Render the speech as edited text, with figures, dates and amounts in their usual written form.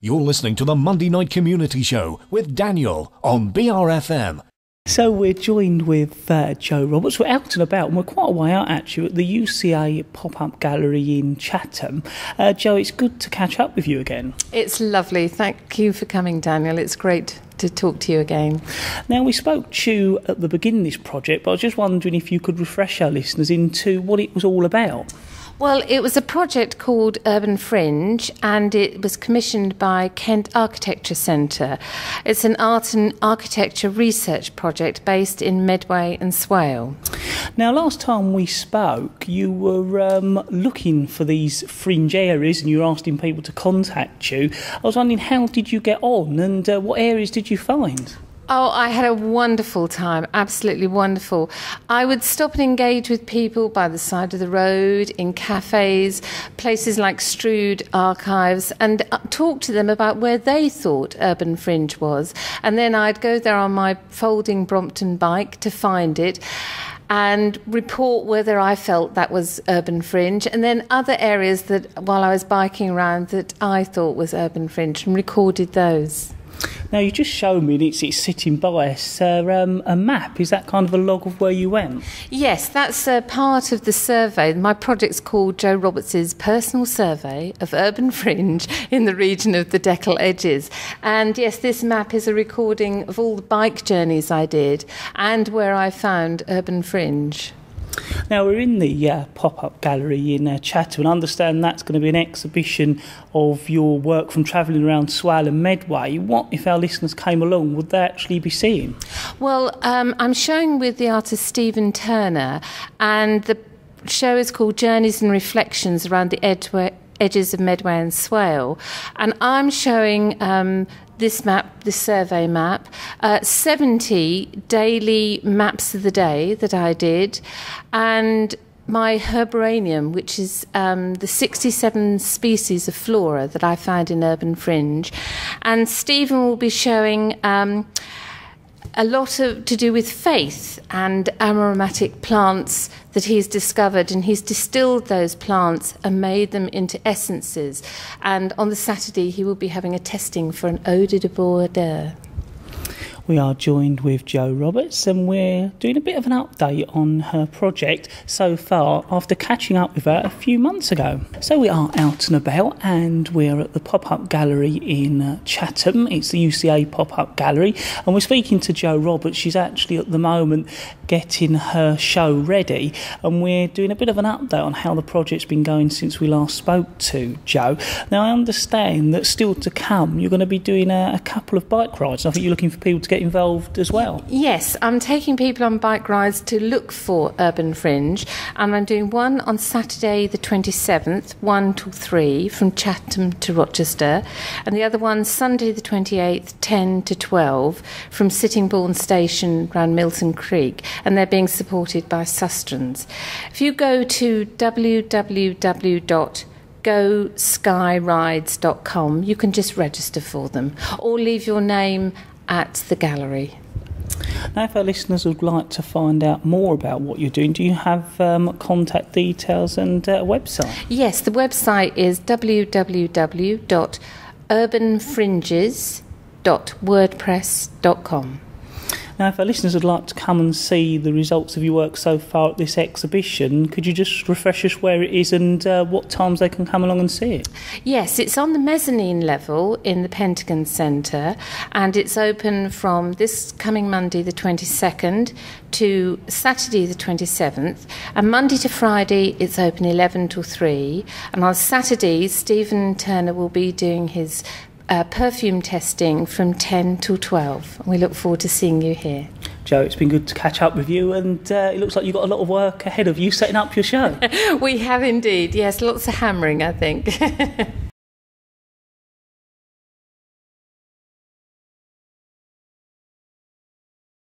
You're listening to the Monday Night Community Show with Daniel on BRFM. So we're joined with Joe Roberts. We're out and about, and we're quite a way out actually at the UCA pop-up gallery in Chatham. Joe, it's good to catch up with you again. It's lovely. Thank you for coming, Daniel. It's great to talk to you again. Now, we spoke to you at the beginning of this project, but I was just wondering if you could refresh our listeners into what it was all about. Well, it was a project called Urban Fringe, and it was commissioned by Kent Architecture Centre. It's an art and architecture research project based in Medway and Swale. Now, last time we spoke, you were looking for these fringe areas and you were asking people to contact you. I was wondering, how did you get on and what areas did you find? Oh, I had a wonderful time, absolutely wonderful. I would stop and engage with people by the side of the road, in cafes, places like Strood Archives, and talk to them about where they thought Urban Fringe was. And then I'd go there on my folding Brompton bike to find it and report whether I felt that was Urban Fringe, and then other areas that, while I was biking around, that I thought was Urban Fringe, and recorded those. Now, you just showed me, and it's sitting by us, a map. Is that kind of a log of where you went? Yes, that's part of the survey. My project's called Joe Roberts' Personal Survey of Urban Fringe in the region of the Deckle Edges. And yes, this map is a recording of all the bike journeys I did and where I found Urban Fringe. Now, we're in the pop-up gallery in Chatham, and I understand that's going to be an exhibition of your work from travelling around Swale and Medway. What, if our listeners came along, would they actually be seeing? Well, I'm showing with the artist Stephen Turner, and the show is called Journeys and Reflections Around the Edges of Medway and Swale. And I'm showing this map, this survey map, 70 daily maps of the day that I did, and my herbaranium, which is the 67 species of flora that I found in Urban Fringe. And Stephen will be showing a lot to do with faith and aromatic plants that he's discovered, and he's distilled those plants and made them into essences. And on the Saturday he will be having a testing for an eau de Bordeaux. We are joined with Joe Roberts, and we're doing a bit of an update on her project so far after catching up with her a few months ago. So we are out and about, and we're at the pop-up gallery in Chatham. It's the UCA pop-up gallery, and we're speaking to Joe Roberts. She's actually at the moment getting her show ready, and we're doing a bit of an update on how the project's been going since we last spoke to Joe. Now, I understand that still to come you're going to be doing a couple of bike rides. I think you're looking for people to get involved as well. Yes, I'm taking people on bike rides to look for Urban Fringe, and I'm doing one on Saturday the 27th, 1 till 3, from Chatham to Rochester, and the other one Sunday the 28th, 10 to 12, from Sittingbourne Station round Milton Creek, and they're being supported by Sustrans. If you go to www.goskyrides.com, you can just register for them, or leave your name at the gallery. Now, if our listeners would like to find out more about what you're doing, do you have contact details and a website? Yes, the website is www.urbanfringes.wordpress.com. Now, if our listeners would like to come and see the results of your work so far at this exhibition, could you just refresh us where it is and what times they can come along and see it? Yes, it's on the mezzanine level in the Pentagon Centre, and it's open from this coming Monday the 22nd to Saturday the 27th, and Monday to Friday it's open 11 till 3, and on Saturdays Stephen Turner will be doing his perfume testing from 10 till 12. We look forward to seeing you here. Joe, it's been good to catch up with you, and it looks like you've got a lot of work ahead of you setting up your show. We have indeed, yes, lots of hammering, I think.